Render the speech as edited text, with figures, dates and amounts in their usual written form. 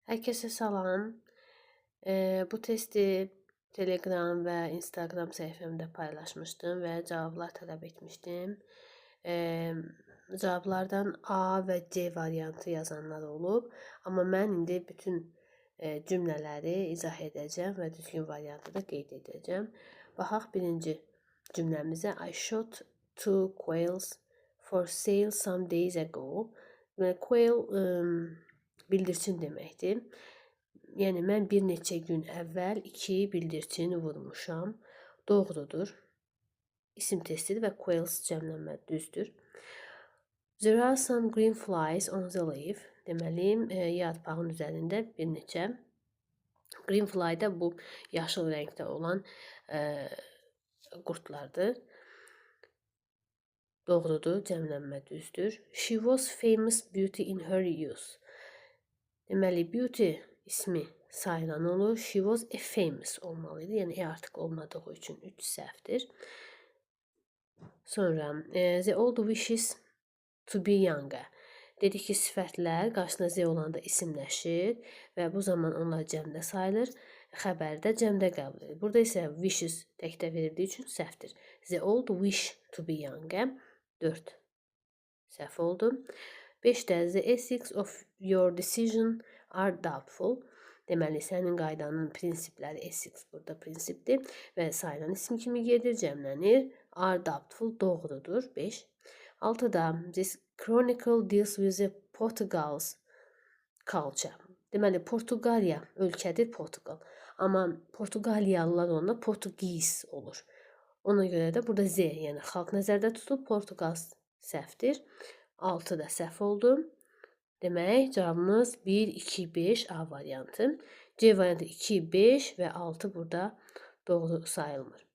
Herkese salam. Bu testi Telegram və Instagram səhifəmdə paylaşmışdım və cavablar tələb etmişdim. Cavablardan A və C variantı yazanlar olub, amma mən indi bütün cümlələri izah edəcəm və düzgün variantı da qeyd edəcəm. Baxaq birinci cümləmizə. I shot two quails for sale some days ago. Quail bildirçin deməkdir. Yəni mən bir neçə gün əvvəl 2 bildirçin vurmuşam. Doğrudur. İsim testidir və quails cəmlənmə düzdür. There are some green flies on the leaf. Deməli, yarpağın üzərində bir neçə green fly da bu yaşıl rəngdə olan qurtlardır. Doğrudur, cəmlənmə düzdür. She was famous beauty in her youth. Deməli, beauty ismi sayılan olur. She was a famous olmalıydı. Yəni, artıq olmadığı üçün 3 səhvdir. Sonra, the old wishes to be younger. Dedik ki, sifətlər qarşısına z olanda isimləşir və bu zaman onlar cəmdə sayılır. Xəbərdə cəmdə qəbul edilir. Burada isə wishes təkdə verildiyi üçün səhvdir. The old wish to be younger. 4 səhv oldu. 5-də the ethics of your decision are doubtful. Deməli, sənin qaydanın prinsipləri, ethics burada prinsipdir və sayılan isim kimi gedir, cəmlənir. Are doubtful doğrudur. 5. 6-da this chronicle deals with the Portugal's culture. Deməli, Portuqaliya ölkədir, Portugal. Amma Portuqaliyalılar onda Portugis olur. Ona görə də burada Z, yəni xalq nəzərdə tutulub, Portugal səhvdir. 6 da səhv oldu. Demək, cavabımız 1, 2, 5 A variantı. C variantı 2, 5 və 6 burada doğru sayılmır.